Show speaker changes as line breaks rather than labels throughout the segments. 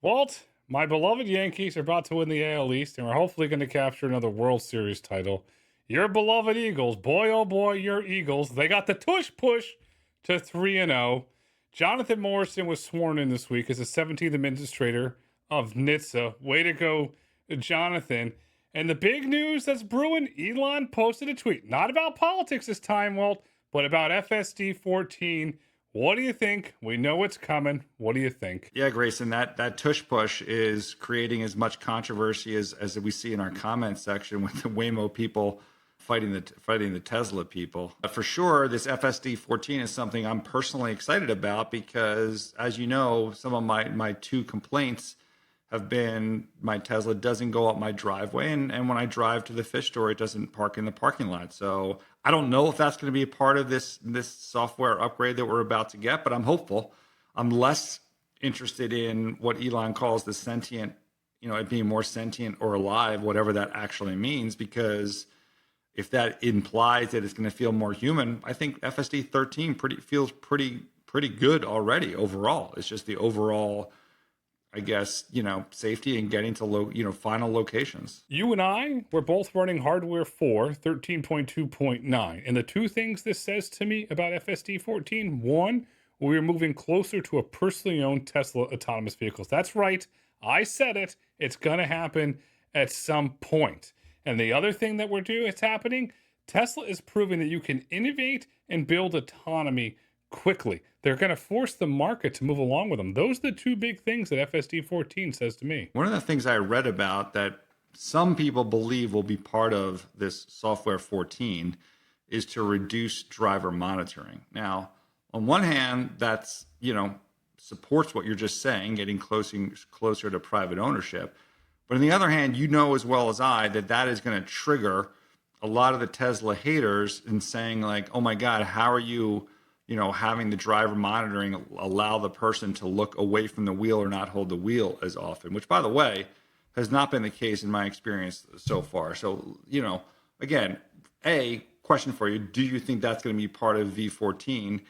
Walt, my beloved Yankees are about to win the AL East and we're hopefully going to capture another World Series title. Your beloved Eagles, boy oh boy, your Eagles, they got the tush push to 3-0. Jonathan Morrison was sworn in this week as the 17th administrator of NHTSA. Way to go, Jonathan. And the big news that's brewing, Elon posted a tweet, not about politics this time, Walt, but about FSD 14. What do you think? We know it's coming. What do you think?
Yeah, Grayson, that tush push is creating as much controversy as we see in our comment section with the Waymo people fighting the Tesla people. For sure, this FSD 14 is something I'm personally excited about because, as you know, some of my two complaints have been my Tesla doesn't go up my driveway, and when I drive to the fish store, it doesn't park in the parking lot. So I don't know if that's going to be a part of this software upgrade that we're about to get, but I'm hopeful. I'm less interested in what Elon calls the sentient, it being more sentient or alive, whatever that actually means, because if that implies that it's going to feel more human, I think FSD 13 feels pretty good already overall. It's just the overall, I guess, safety and getting to final locations.
You and I, we're both running hardware 4, 13.2.9. And the two things this says to me about FSD 14, one, we're moving closer to a personally owned Tesla autonomous vehicles. That's right. I said it. It's going to happen at some point. And the other thing that it's happening, Tesla is proving that you can innovate and build autonomy quickly. They're going to force the market to move along with them. Those are the two big things that FSD 14 says to me.
One of the things I read about that some people believe will be part of this software 14 is to reduce driver monitoring. Now, on one hand, that's, supports what you're just saying, getting closer to private ownership. But on the other hand, you know as well as I that is going to trigger a lot of the Tesla haters in saying like, oh my God, how are you, having the driver monitoring allow the person to look away from the wheel or not hold the wheel as often, which by the way, has not been the case in my experience so far. So, again, A, question for you, do you think that's going to be part of V14?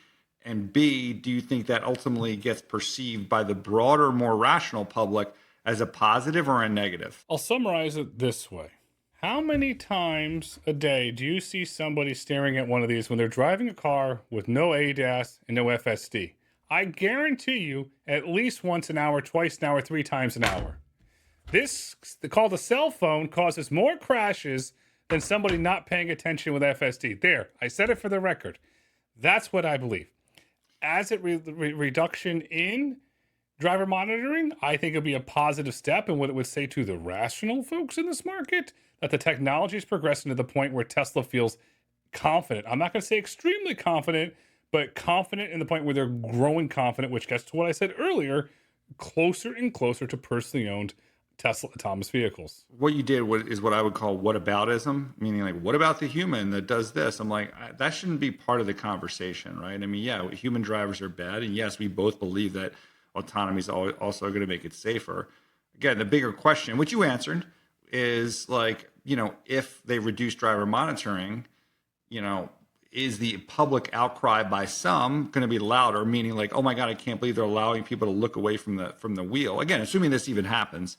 And B, do you think that ultimately gets perceived by the broader, more rational public as a positive or a negative?
I'll summarize it this way. How many times a day do you see somebody staring at one of these when they're driving a car with no ADAS and no FSD? I guarantee you at least once an hour, twice an hour, 3 times an hour. This, called a cell phone, causes more crashes than somebody not paying attention with FSD. There, I said it for the record. That's what I believe. As a reduction in driver monitoring, I think it'll be a positive step. And what it would say to the rational folks in this market, that the technology is progressing to the point where Tesla feels confident. I'm not going to say extremely confident, but confident in the point where they're growing confident, which gets to what I said earlier, closer and closer to personally owned Tesla autonomous vehicles.
What you did is what I would call whataboutism, meaning like, what about the human that does this? I'm like, that shouldn't be part of the conversation, right? I mean, yeah, human drivers are bad. And yes, we both believe that autonomy is also going to make it safer. Again, the bigger question, which you answered, is like, if they reduce driver monitoring, is the public outcry by some going to be louder? Meaning like, oh my God, I can't believe they're allowing people to look away from the wheel. Again, assuming this even happens,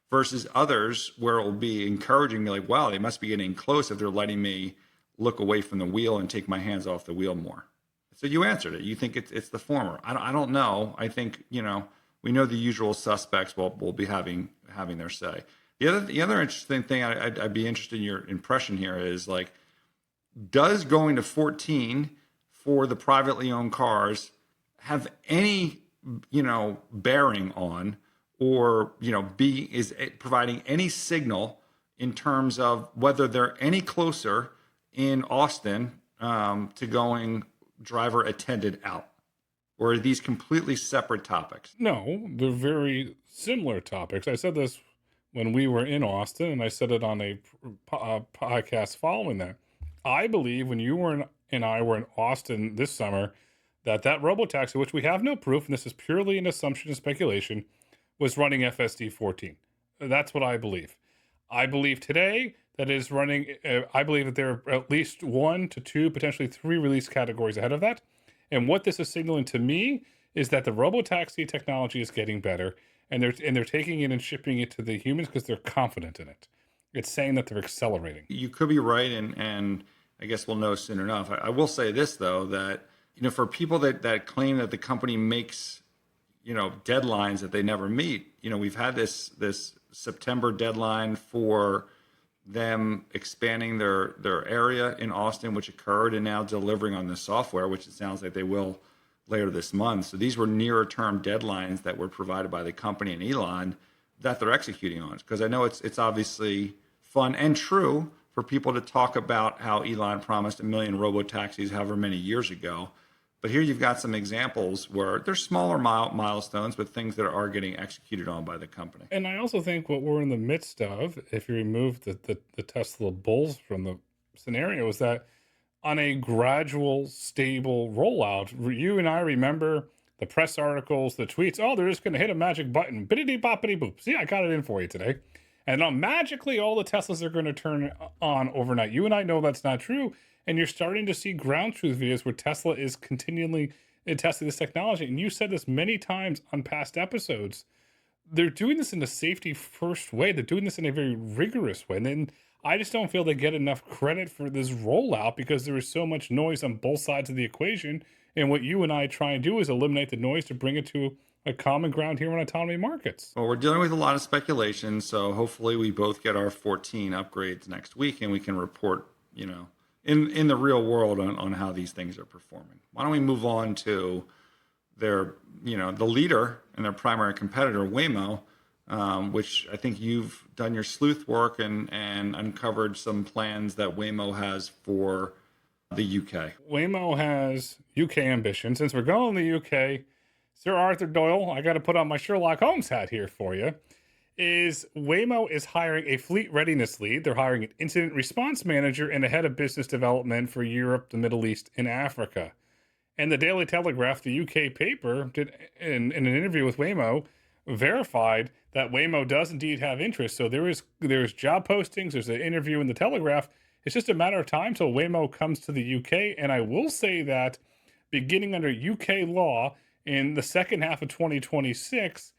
versus others where it will be encouraging me, like, wow, they must be getting close if they're letting me look away from the wheel and take my hands off the wheel more. So you answered it. You think it's the former. I don't know. I think, we know the usual suspects will be having their say. The other interesting thing I'd be interested in your impression here is like, does going to 14 for the privately owned cars have any, bearing on, or, is it providing any signal in terms of whether they're any closer in Austin to going driver attended out? Or are these completely separate topics?
No, they're very similar topics. I said this when we were in Austin, and I said it on a podcast following that. I believe when you and I were in Austin this summer, that Robotaxi, which we have no proof, and this is purely an assumption and speculation, was running FSD 14. That's what I believe. I believe today that is running, I believe that there are at least 1 to 2, potentially 3 release categories ahead of that. And what this is signaling to me is that the Robotaxi technology is getting better, and they're taking it and shipping it to the humans because they're confident in it. It's saying that they're accelerating.
You could be right, and I guess we'll know soon enough. I will say this though, that for people that claim that the company makes deadlines that they never meet, we've had this September deadline for them expanding their area in Austin, which occurred, and now delivering on the software, which it sounds like they will later this month. So these were nearer term deadlines that were provided by the company and Elon that they're executing on. Because I know it's obviously fun and true for people to talk about how Elon promised 1 million robotaxis however many years ago. But here you've got some examples where there's smaller milestones, but things that are getting executed on by the company.
And I also think what we're in the midst of, if you remove the Tesla bulls from the scenario, is that on a gradual, stable rollout, you and I remember the press articles, the tweets. Oh, they're just going to hit a magic button. Biddity boppity boop. See, I got it in for you today. And magically, all the Teslas are going to turn on overnight. You and I know that's not true. And you're starting to see ground truth videos where Tesla is continually testing this technology. And you said this many times on past episodes. They're doing this in a safety first way. They're doing this in a very rigorous way. And then I just don't feel they get enough credit for this rollout because there is so much noise on both sides of the equation. And what you and I try and do is eliminate the noise to bring it to a common ground here on Autonomy Markets.
Well, we're dealing with a lot of speculation. So hopefully we both get our 14 upgrades next week and we can report, in the real world on how these things are performing. Why don't we move on to their, the leader and their primary competitor, Waymo, which I think you've done your sleuth work and uncovered some plans that Waymo has for the UK.
Waymo has UK ambition. Since we're going to the UK, Sir Arthur Doyle, I got to put on my Sherlock Holmes hat here for you. Waymo is hiring a fleet readiness lead. They're hiring an incident response manager and a head of business development for Europe, the Middle East, and Africa. And the Daily Telegraph, the UK paper, did in an interview with Waymo, verified that Waymo does indeed have interest. So there's job postings, there's an interview in the Telegraph. It's just a matter of time till Waymo comes to the UK. And I will say that beginning under UK law in the second half of 2026,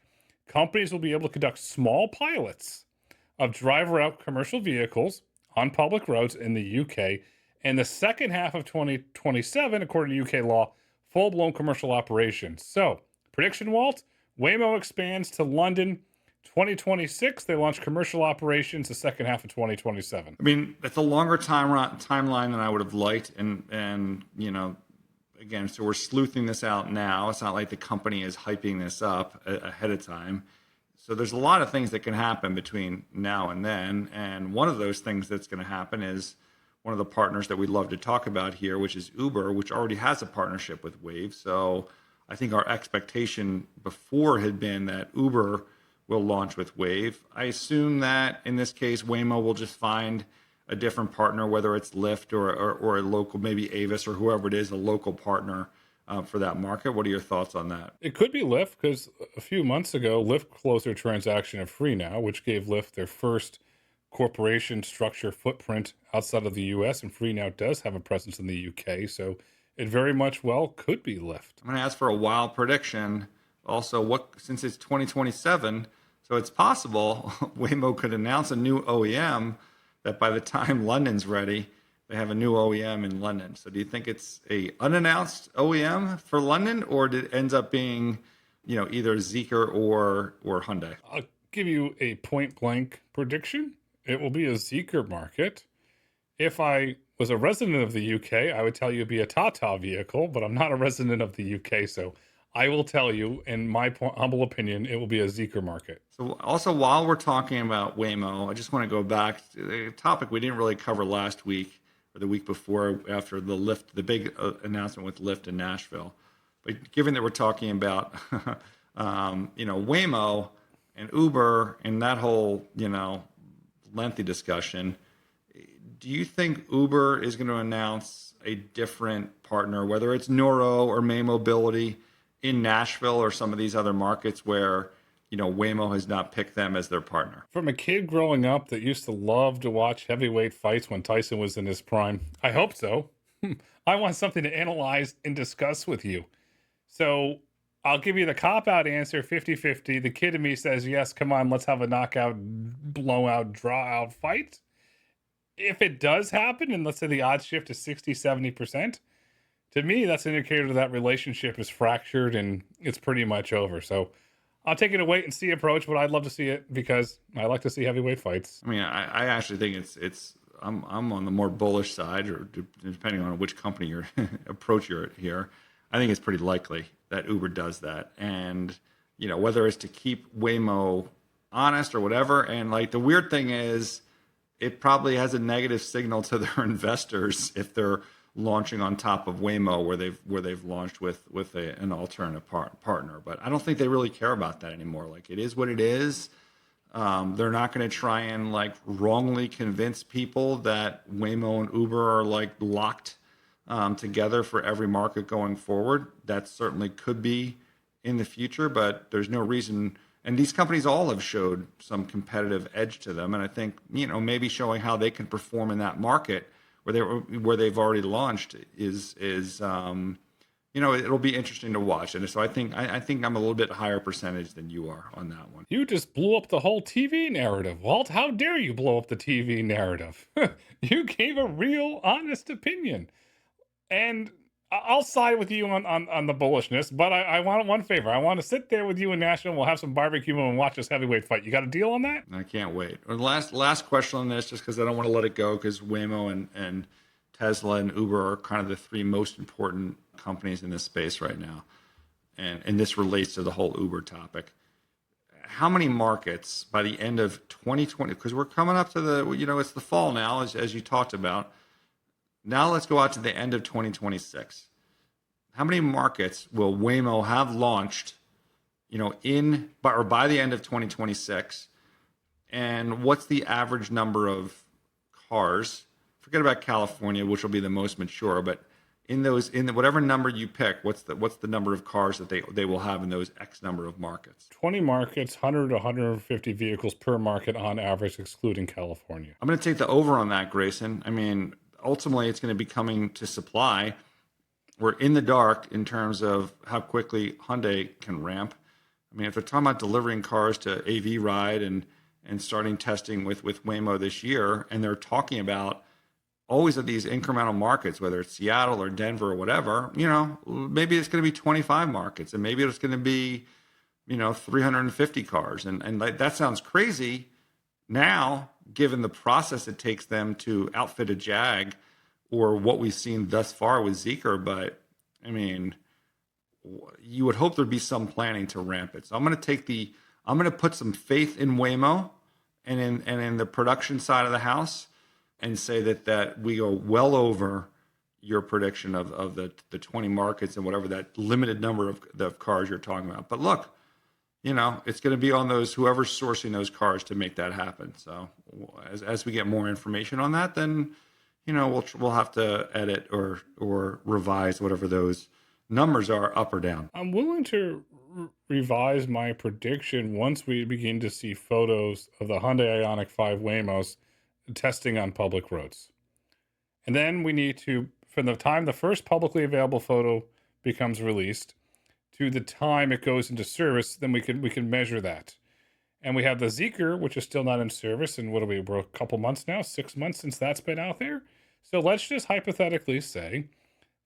companies will be able to conduct small pilots of driver-out commercial vehicles on public roads in the UK. And the second half of 2027, according to UK law, full-blown commercial operations. So, prediction, Walt, Waymo expands to London 2026. They launch commercial operations the second half of 2027.
I mean, that's a longer timeline than I would have liked. And again, so we're sleuthing this out now. It's not like the company is hyping this up ahead of time. So there's a lot of things that can happen between now and then. And one of those things that's going to happen is one of the partners that we'd love to talk about here, which is Uber, which already has a partnership with Wayve. So I think our expectation before had been that Uber will launch with Wayve. I assume that in this case, Waymo will just find a different partner, whether it's Lyft or a local, maybe Avis or whoever it is, a local partner for that market. What are your thoughts on that?
It could be Lyft because a few months ago, Lyft closed their transaction of FreeNow, which gave Lyft their first corporation structure footprint outside of the US, and FreeNow does have a presence in the UK, so it very much well could be Lyft.
I'm going to ask for a wild prediction. Also, since it's 2027, so it's possible Waymo could announce a new OEM that by the time London's ready, they have a new OEM in London. So do you think it's a unannounced OEM for London, or did it ends up being, either Zeekr or Hyundai?
I'll give you a point blank prediction. It will be a Zeekr market. If I was a resident of the UK, I would tell you it'd be a Tata vehicle, but I'm not a resident of the UK, so I will tell you, in my humble opinion, it will be a Zeekr market.
So also, while we're talking about Waymo, I just want to go back to a topic we didn't really cover last week or the week before after the big announcement with Lyft in Nashville. But given that we're talking about, Waymo and Uber and that whole, lengthy discussion, do you think Uber is going to announce a different partner, whether it's Nuro or May Mobility, in Nashville or some of these other markets where, Waymo has not picked them as their partner?
From a kid growing up that used to love to watch heavyweight fights when Tyson was in his prime, I hope so. I want something to analyze and discuss with you. So I'll give you the cop-out answer, 50-50. The kid in me says, yes, come on, let's have a knockout, blowout, draw-out fight. If it does happen, and let's say the odds shift to 60, 70%, to me, that's an indicator that relationship is fractured and it's pretty much over. So I'll take it a wait and see approach, but I'd love to see it because I like to see heavyweight fights.
I mean, I actually think I'm on the more bullish side, or depending on which company you're approach you're here. I think it's pretty likely that Uber does that, and whether it's to keep Waymo honest or whatever. And like the weird thing is, it probably has a negative signal to their investors if they're launching on top of Waymo, where they've launched with an alternative partner. But I don't think they really care about that anymore. Like, it is what it is. They're not going to try and like wrongly convince people that Waymo and Uber are like locked together for every market going forward. That certainly could be in the future, but there's no reason. And these companies all have showed some competitive edge to them. And I think, maybe showing how they can perform in that market where they've already launched is it'll be interesting to watch. And so I think I'm a little bit higher percentage than you are on that one.
You just blew up the whole TV narrative, Walt. How dare you blow up the TV narrative? You gave a real honest opinion. And I'll side with you on the bullishness, but I want one favor. I want to sit there with you in Nashville. We'll have some barbecue and watch this heavyweight fight. You got a deal on that?
I can't wait. Last question on this, just because I don't want to let it go, because Waymo and Tesla and Uber are kind of the three most important companies in this space right now. And this relates to the whole Uber topic. How many markets by the end of 2020, because we're coming up to it's the fall now, as you talked about. Now let's go out to the end of 2026. How many markets will Waymo have launched, by the end of 2026? And what's the average number of cars? Forget about California, which will be the most mature, but in whatever number you pick, what's the number of cars that they will have in those X number of markets?
20 markets, 100 to 150 vehicles per market on average, excluding California.
I'm going to take the over on that, Grayson. I mean, ultimately, it's going to be coming to supply. We're in the dark in terms of how quickly Hyundai can ramp. I mean, if they're talking about delivering cars to AV Ride and starting testing with Waymo this year, and they're talking about always at these incremental markets, whether it's Seattle or Denver or whatever, maybe it's going to be 25 markets, and maybe it's going to be, 350 cars. And that sounds crazy now, given the process it takes them to outfit a Jag, or what we've seen thus far with Zeekr. But I mean, you would hope there'd be some planning to ramp it. So I'm going to put some faith in Waymo and in the production side of the house, and say that we go well over your prediction of the 20 markets and whatever that limited number of the cars you're talking about. But look, it's going to be on whoever's sourcing those cars to make that happen. So as we get more information on that, then, we'll have to edit or revise whatever those numbers are, up or down.
I'm willing to revise my prediction once we begin to see photos of the Hyundai Ioniq 5 Waymos testing on public roads. And then we need to, from the time the first publicly available photo becomes released to the time it goes into service, then we can measure that. And we have the Zeekr, which is still not in service. And we're a couple months now, 6 months since that's been out there. So let's just hypothetically say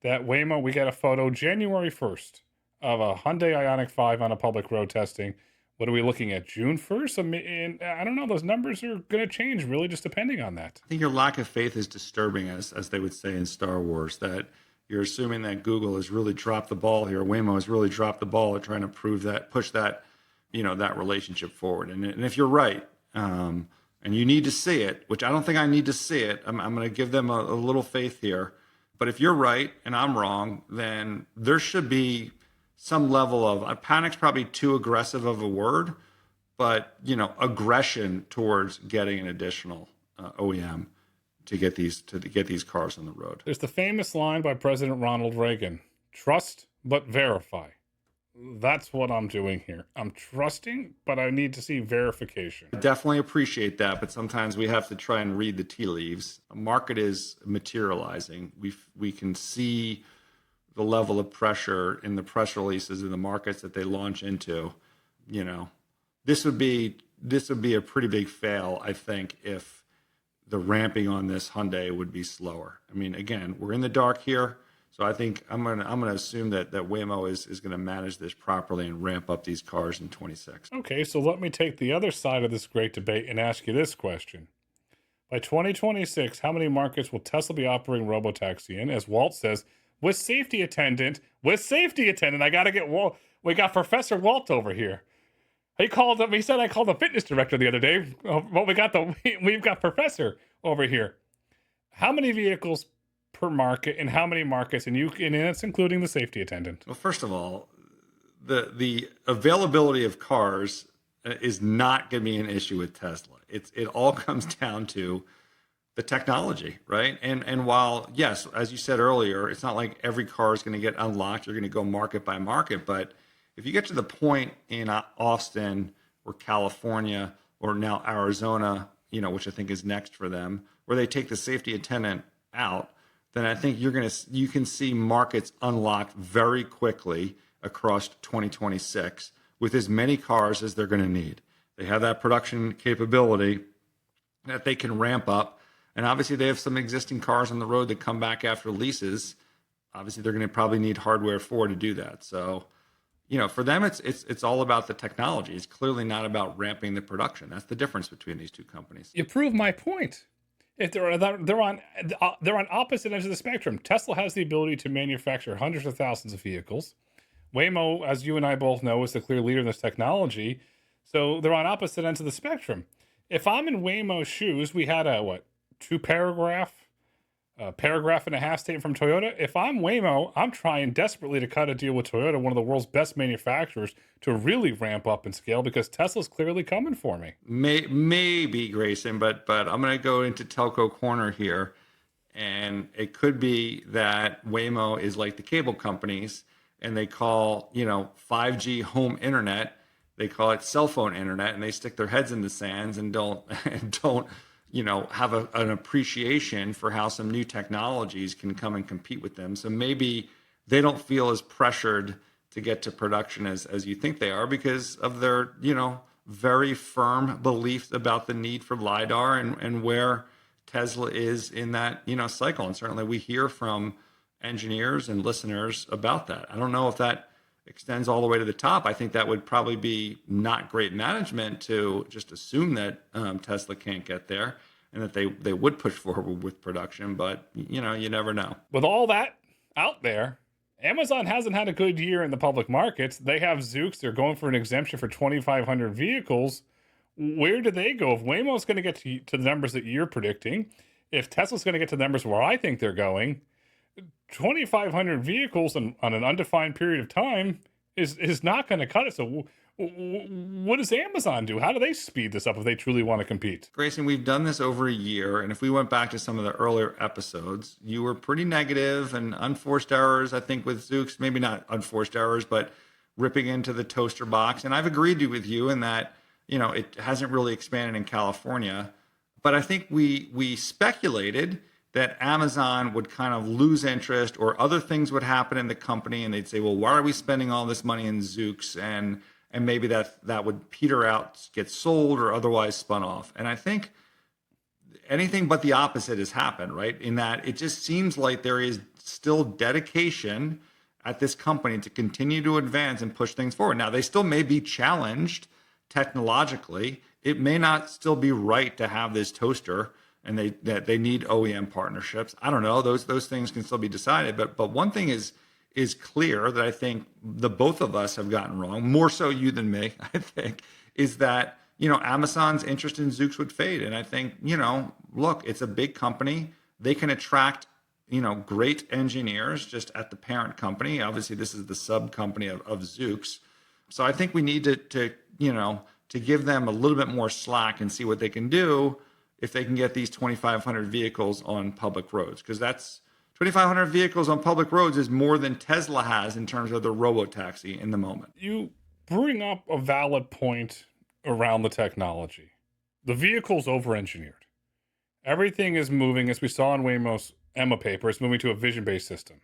that Waymo, we get a photo January 1st of a Hyundai Ioniq 5 on a public road testing. What are we looking at, June 1st? And I don't know, those numbers are going to change really just depending on that.
I think your lack of faith is disturbing, as they would say in Star Wars, that you're assuming that Google has really dropped the ball here. Waymo has really dropped the ball at trying to push that, that relationship forward. And if you're right, and you need to see it, which I don't think I need to see it, I'm going to give them a little faith here. But if you're right and I'm wrong, then there should be some level of, panic's probably too aggressive of a word, but aggression towards getting an additional OEM to get these cars on the road.
There's the famous line by President Ronald Reagan: trust but verify. That's what I'm doing here. I'm trusting, but I need to see verification.
I definitely appreciate that, but sometimes we have to try and read the tea leaves. A market is materializing. We can see the level of pressure in the press releases in the markets that they launch into, you know, this would be a pretty big fail, I think, if the ramping on this Hyundai would be slower. I mean, again, we're in the dark here, so I think I'm gonna assume that Waymo is gonna manage this properly and ramp up these cars in 26.
Okay, so let me take the other side of this great debate and ask you this question. By 2026, how many markets will Tesla be operating Robotaxi in? As Walt says, with safety attendant. I got to get Walt. We got Professor Walt over here. He said I called the fitness director the other day. Well, we've got Professor over here. How many vehicles per market and how many markets? And it's including the safety attendant.
Well, first of all, the availability of cars is not going to be an issue with Tesla. It all comes down to the technology, right? And while, yes, as you said earlier, it's not like every car is going to get unlocked. You're going to go market by market. But if you get to the point in Austin or California or now Arizona, which I think is next for them, where they take the safety attendant out, then I think you can see markets unlocked very quickly across 2026 with as many cars as they're going to need. They have that production capability that they can ramp up. And obviously they have some existing cars on the road that come back after leases. Obviously they're going to probably need hardware to do that. So, for them, it's all about the technology. It's clearly not about ramping the production. That's the difference between these two companies.
You prove my point. If they're on opposite ends of the spectrum. Tesla has the ability to manufacture hundreds of thousands of vehicles. Waymo, as you and I both know, is the clear leader in this technology. So they're on opposite ends of the spectrum. If I'm in Waymo's shoes, we had a paragraph and a half statement from Toyota. If I'm Waymo, I'm trying desperately to cut a deal with Toyota, one of the world's best manufacturers, to really ramp up and scale because Tesla's clearly coming for me.
Maybe, Grayson, but I'm going to go into telco corner here. And it could be that Waymo is like the cable companies and they call, 5G home internet, they call it cell phone internet, and they stick their heads in the sands and don't have an appreciation for how some new technologies can come and compete with them. So maybe they don't feel as pressured to get to production as you think they are because of their, very firm beliefs about the need for LiDAR and where Tesla is in that, cycle. And certainly we hear from engineers and listeners about that. I don't know if that extends all the way to the top. I think that would probably be not great management to just assume that Tesla can't get there and that they would push forward with production. But, you never know.
With all that out there, Amazon hasn't had a good year in the public markets. They have Zoox. They're going for an exemption for 2,500 vehicles. Where do they go? If Waymo's going to get to the numbers that you're predicting, if Tesla's going to get to the numbers where I think they're going, 2,500 vehicles on an undefined period of time is not going to cut it. So what does Amazon do? How do they speed this up if they truly want to compete?
Grayson, we've done this over a year. And if we went back to some of the earlier episodes, you were pretty negative and unforced errors, I think, with Zoox. Maybe not unforced errors, but ripping into the toaster box. And I've agreed with you in that, it hasn't really expanded in California. But I think we speculated that Amazon would kind of lose interest or other things would happen in the company and they'd say, well, why are we spending all this money in Zoox? And maybe that would peter out, get sold or otherwise spun off. And I think anything but the opposite has happened, right? In that it just seems like there is still dedication at this company to continue to advance and push things forward. Now, they still may be challenged technologically. It may not still be right to have this toaster and they need OEM partnerships. I don't know. Those things can still be decided. But one thing is clear that I think the both of us have gotten wrong, more so you than me, I think, is that, Amazon's interest in Zoox would fade. And I think, look, it's a big company. They can attract, great engineers just at the parent company. Obviously, this is the sub company of Zoox. So I think we need to give them a little bit more slack and see what they can do if they can get these 2,500 vehicles on public roads, because that's 2,500 vehicles on public roads is more than Tesla has in terms of the Robotaxi in the moment.
You bring up a valid point around the technology. The vehicle's over-engineered. Everything is moving, as we saw in Waymo's Emma paper, it's moving to a vision-based system.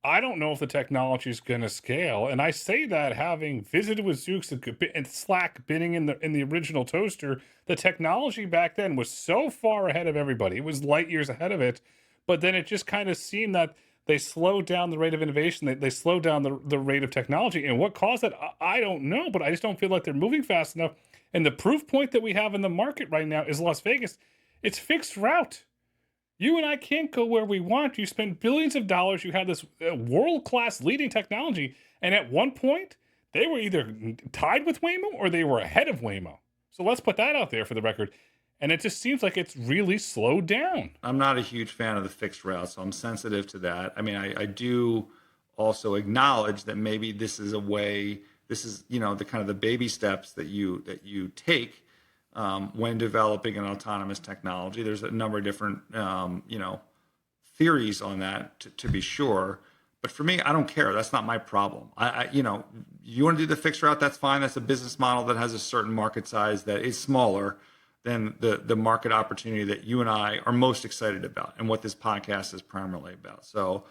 I don't know if the technology is going to scale. And I say that having visited with Zoox and Slack bidding in the original toaster, the technology back then was so far ahead of everybody. It was light years ahead of it. But then it just kind of seemed that they slowed down the rate of innovation. They slowed down the rate of technology. And what caused that, I don't know. But I just don't feel like they're moving fast enough. And the proof point that we have in the market right now is Las Vegas. It's fixed route. You and I can't go where we want. You spend billions of dollars. You have this world-class leading technology. And at one point, they were either tied with Waymo or they were ahead of Waymo. So let's put that out there for the record. And it just seems like it's really slowed down.
I'm not a huge fan of the fixed route, so I'm sensitive to that. I mean, I do also acknowledge that maybe this is a way, this is, the kind of the baby steps that you take when developing an autonomous technology. There's a number of different, theories on that to be sure. But for me, I don't care. That's not my problem. You want to do the fixed route, that's fine. That's a business model that has a certain market size that is smaller than the market opportunity that you and I are most excited about and what this podcast is primarily about. So,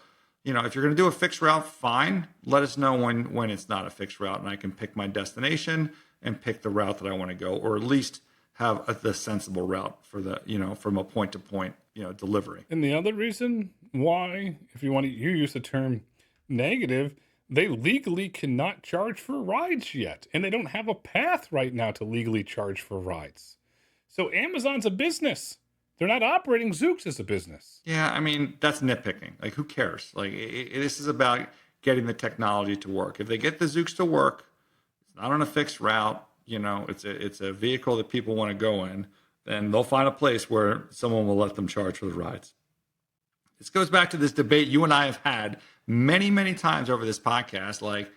if you're going to do a fixed route, fine. Let us know when it's not a fixed route and I can pick my destination and pick the route that I want to go, or at least have the sensible route for the, from a point to point, delivery.
And the other reason why, if you use the term negative, they legally cannot charge for rides yet. And they don't have a path right now to legally charge for rides. So Amazon's a business. They're not operating Zoox as a business.
Yeah, I mean, that's nitpicking. Like, who cares? Like, this is about getting the technology to work. If they get the Zoox to work, it's not on a fixed route, it's a vehicle that people want to go in, then they'll find a place where someone will let them charge for the rides. This goes back to this debate you and I have had many, many times over this podcast. Like,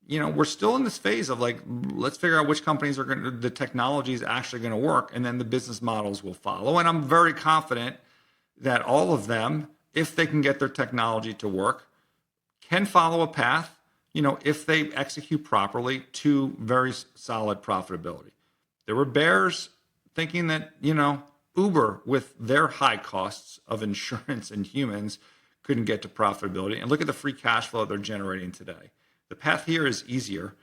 we're still in this phase of like, let's figure out which companies the technology is actually going to work, and then the business models will follow. And I'm very confident that all of them, if they can get their technology to work, can follow a path, if they execute properly, to very solid profitability. There were bears thinking that, Uber, with their high costs of insurance and humans, couldn't get to profitability. And look at the free cash flow they're generating today. The path here is easier,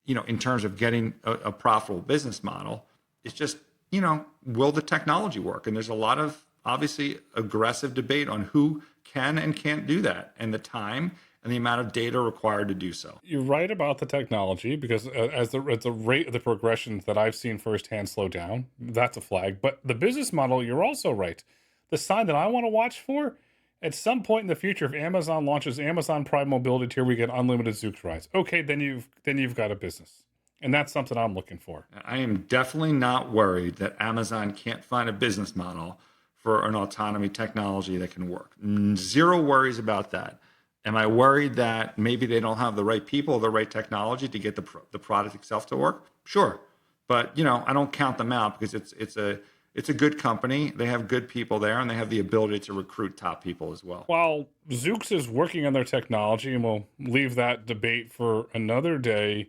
in terms of getting a profitable business model. It's just, will the technology work? And there's a lot of, obviously, aggressive debate on who can and can't do that, and the time and the amount of data required to do so.
You're right about the technology, because as the rate of the progressions that I've seen firsthand slow down, that's a flag. But the business model, you're also right. The sign that I want to watch for, at some point in the future, if Amazon launches Amazon Prime Mobility Tier, we get unlimited Zoox rides. Okay, then you've got a business. And that's something I'm looking for.
I am definitely not worried that Amazon can't find a business model for an autonomy technology that can work. Zero worries about that. Am I worried that maybe they don't have the right people, the right technology to get the product itself to work? Sure. But, I don't count them out, because it's a good company. They have good people there, and they have the ability to recruit top people as well.
While Zoox is working on their technology, and we'll leave that debate for another day,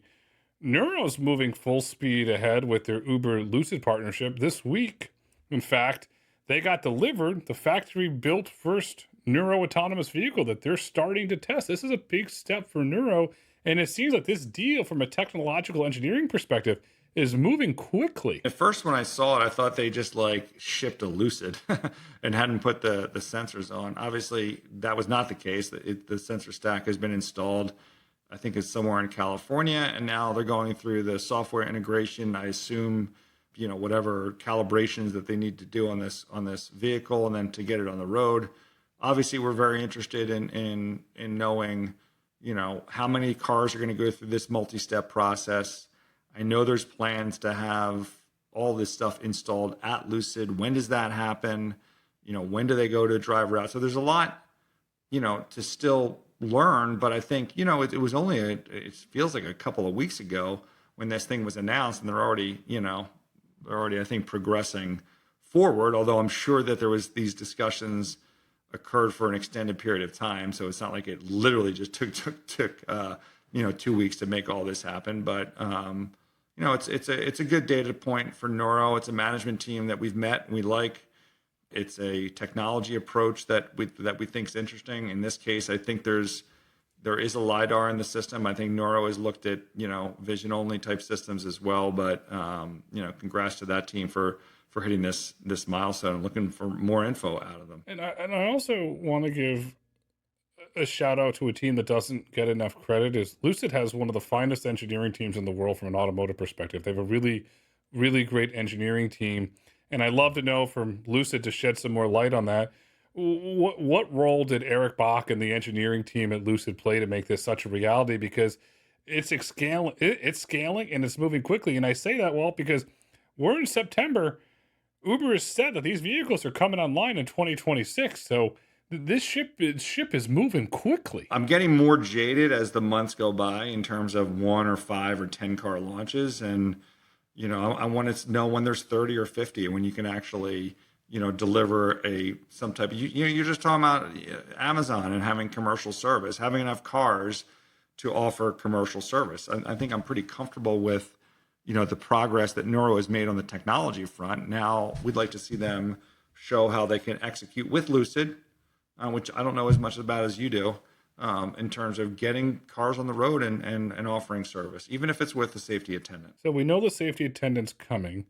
Nuro's moving full speed ahead with their Uber Lucid partnership this week. In fact, they got delivered the factory-built first Nuro autonomous vehicle that they're starting to test. This is a big step for Nuro, and it seems like this deal, from a technological engineering perspective, is moving quickly.
At first, when I saw it, I thought they just shipped a Lucid and hadn't put the sensors on. Obviously, that was not the case. The sensor stack has been installed. I think it's somewhere in California, and now they're going through the software integration. I assume, whatever calibrations that they need to do on this vehicle, and then to get it on the road. Obviously, we're very interested in knowing, how many cars are going to go through this multi-step process. I know there's plans to have all this stuff installed at Lucid. When does that happen? When do they go to driver out? So there's a lot, to still learn. But I think, it was only, it feels like a couple of weeks ago when this thing was announced, and they're already, I think, progressing forward. Although I'm sure that there was these discussions occurred for an extended period of time. So it's not like it literally just took 2 weeks to make all this happen. But, it's a good data point for Nuro. It's a management team that we've met and we like. It's a technology approach that we think is interesting. In this case, I think there is a LiDAR in the system. I think Nuro has looked at, vision only type systems as well. But, congrats to that team for hitting this milestone and looking for more info out of them.
And I also want to give a shout out to a team that doesn't get enough credit. Is Lucid has one of the finest engineering teams in the world from an automotive perspective. They have a really, really great engineering team. And I'd love to know from Lucid, to shed some more light on that, what role did Eric Bach and the engineering team at Lucid play to make this such a reality? Because it's scaling and it's moving quickly. And I say that, well, because we're in September. Uber has said that these vehicles are coming online in 2026. So this ship is moving quickly.
I'm getting more jaded as the months go by in terms of 1 or 5 or 10 car launches. And, I want to know when there's 30 or 50, when you can actually, deliver some type of, you're just talking about Amazon and having commercial service, having enough cars to offer commercial service. I think I'm pretty comfortable with, the progress that Nuro has made on the technology front. Now we'd like to see them show how they can execute with Lucid, which I don't know as much about as you do, in terms of getting cars on the road and offering service, even if it's with the safety attendant.
So we know the safety attendant's coming.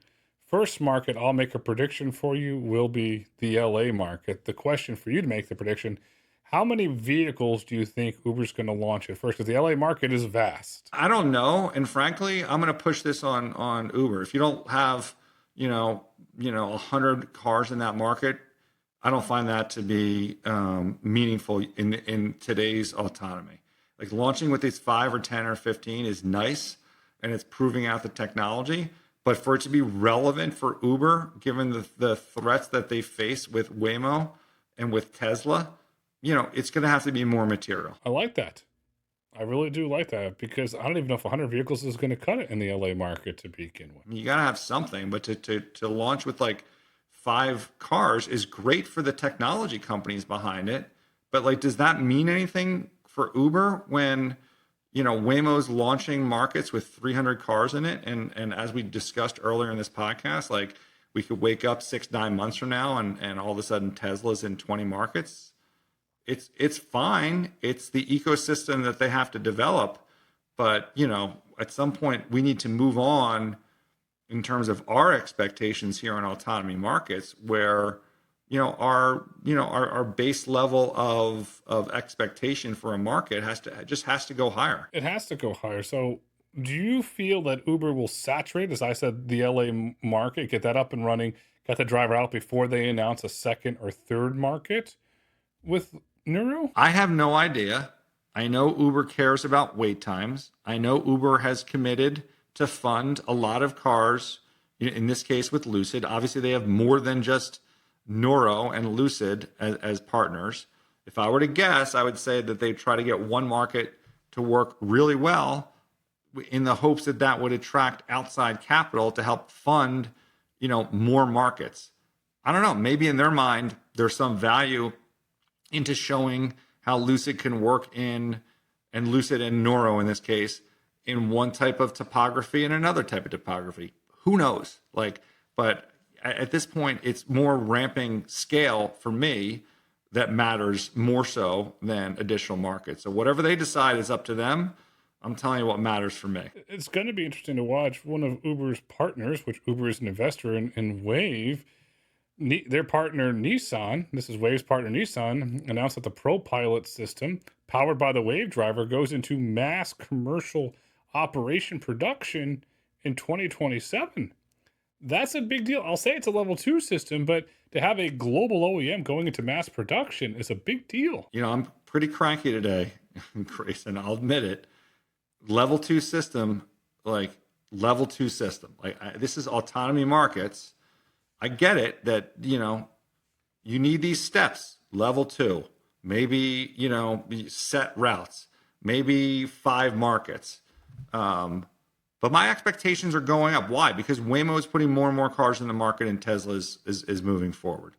First market, I'll make a prediction for you, will be the LA market. The question for you to make the prediction, how many vehicles do you think Uber's going to launch at first? Because the LA market is vast.
I don't know. And frankly, I'm going to push this on Uber. If you don't have, 100 cars in that market, I don't find that to be meaningful in today's autonomy. Like launching with these 5 or 10 or 15 is nice, and it's proving out the technology. But for it to be relevant for Uber, given the threats that they face with Waymo and with Tesla, it's going to have to be more material.
I like that. I really do like that, because I don't even know if 100 vehicles is going to cut it in the LA market to begin with.
You got to have something, but to launch with like 5 cars is great for the technology companies behind it. But like, does that mean anything for Uber when, Waymo's launching markets with 300 cars in it? And as we discussed earlier in this podcast, like we could wake up 6-9 months from now and all of a sudden Tesla's in 20 markets. It's fine. It's the ecosystem that they have to develop. But, at some point we need to move on in terms of our expectations here on Autonomy Markets, where, our base level of expectation for a market has to go higher.
It has to go higher. So do you feel that Uber will saturate, as I said, the LA market, get that up and running, get the driver out before they announce a second or third market with Nuro?
I have no idea. I know Uber cares about wait times. I know Uber has committed to fund a lot of cars, in this case with Lucid. Obviously, they have more than just Nuro and Lucid as partners. If I were to guess, I would say that they try to get one market to work really well in the hopes that that would attract outside capital to help fund, more markets. I don't know. Maybe in their mind, there's some value into showing how Lucid can work in, and Lucid and Nuro in this case, in one type of topography and another type of topography. Who knows? But at this point, it's more ramping scale for me that matters more so than additional markets. So whatever they decide is up to them. I'm telling you what matters for me.
It's going to be interesting to watch. One of Uber's partners, which Uber is an investor in Wayve, their partner Nissan, this is Wayve's partner Nissan, announced that the ProPilot system, powered by the Wayve driver, goes into mass commercial operation production in 2027. That's a big deal. I'll say it's a level 2 system, but to have a global OEM going into mass production is a big deal.
I'm pretty cranky today, Grayson. I'll admit it. Level 2 system, this is Autonomy Markets. I get it that, you need these steps, level 2, maybe, set routes, maybe 5 markets. But my expectations are going up. Why? Because Waymo is putting more and more cars in the market and Tesla is moving forward.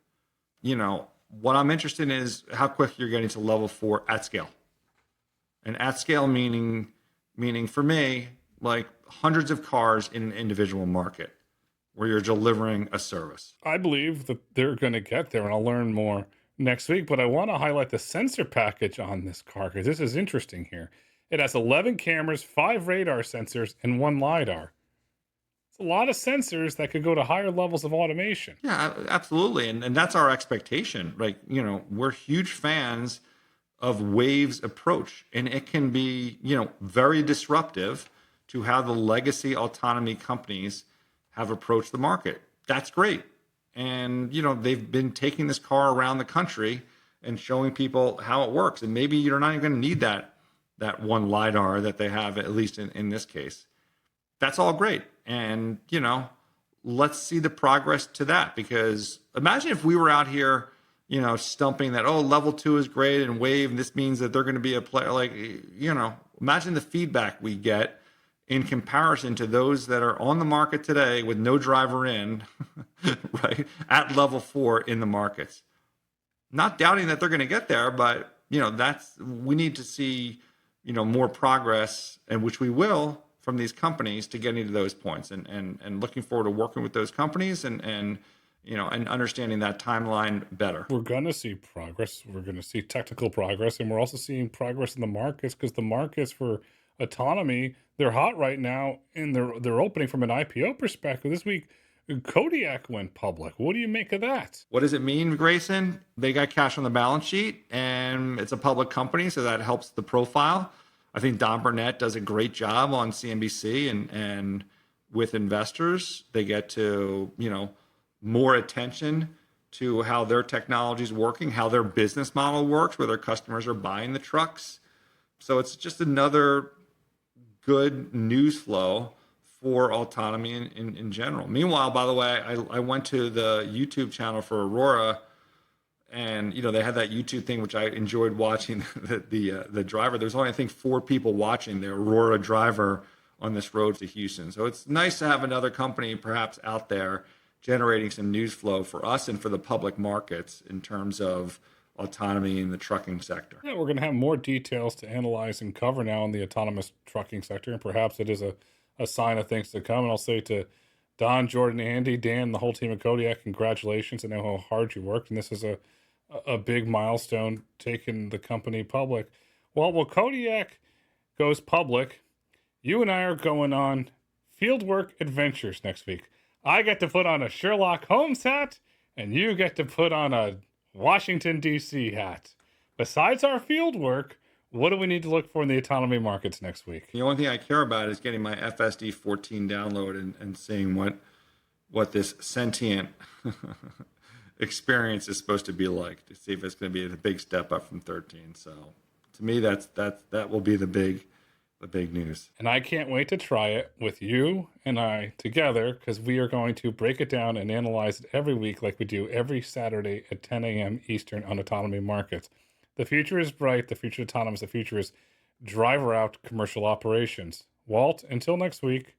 What I'm interested in is how quick you're getting to level 4 at scale. And at scale meaning for me, like hundreds of cars in an individual market. where you're delivering a service.
I believe that they're going to get there, and I'll learn more next week. But I want to highlight the sensor package on this car because this is interesting here. It has 11 cameras, 5 radar sensors, and 1 LiDAR. It's a lot of sensors that could go to higher levels of automation.
Yeah, absolutely. And that's our expectation. Like, you know, we're huge fans of Wayve's approach, and it can be, you know, very disruptive to how the legacy autonomy companies have approached the market. That's great. And, you know, they've been taking this car around the country and showing people how it works. And maybe you're not even going to need that 1 LiDAR that they have, at least in this case. That's all great. And, you know, let's see the progress to that, because imagine if we were out here, you know, stumping that, oh, level 2 is great and Wayve, and this means that they're going to be a player. Like, you know, imagine the feedback we get in comparison to those that are on the market today with no driver in, right, at level 4 in the markets. Not doubting that they're going to get there, but, you know, we need to see, you know, more progress, and which we will, from these companies to getting to those points, and looking forward to working with those companies and you know, and understanding that timeline better.
We're going to see progress. We're going to see technical progress, and we're also seeing progress in the markets, because the markets for autonomy, they're hot right now, and they're opening from an IPO perspective. This week, Kodiak went public. What do you make of that?
What does it mean, Grayson? They got cash on the balance sheet, and it's a public company, so that helps the profile. I think Don Burnett does a great job on CNBC, and with investors, they get to, you know, more attention to how their technology is working, how their business model works, where their customers are buying the trucks. So it's just another good news flow for autonomy in general. Meanwhile, by the way, I went to the YouTube channel for Aurora, and, you know, they had that YouTube thing, which I enjoyed watching the driver. There's only, I think, 4 people watching the Aurora driver on this road to Houston. So it's nice to have another company perhaps out there generating some news flow for us and for the public markets in terms of autonomy in the trucking sector.
Yeah, we're going to have more details to analyze and cover now in the autonomous trucking sector, and perhaps it is a sign of things to come. And I'll say to Don, Jordan, Andy, Dan, the whole team at Kodiak, congratulations. I know how hard you worked, and this is a big milestone, taking the company public. Well, Kodiak goes public, you and I are going on fieldwork adventures next week. I get to put on a Sherlock Holmes hat, and you get to put on a Washington, D.C. hat. Besides our field work, what do we need to look for in the autonomy markets next week?
The only thing I care about is getting my FSD 14 download and seeing what this sentient experience is supposed to be like, to see if it's going to be a big step up from 13. So to me, that will be the big news.
And I can't wait to try it with you and I together, because we are going to break it down and analyze it every week, like we do every Saturday at 10 a.m. Eastern on Autonomy Markets. The future is bright. The future is autonomous. The future is driver out commercial operations. Walt, until next week.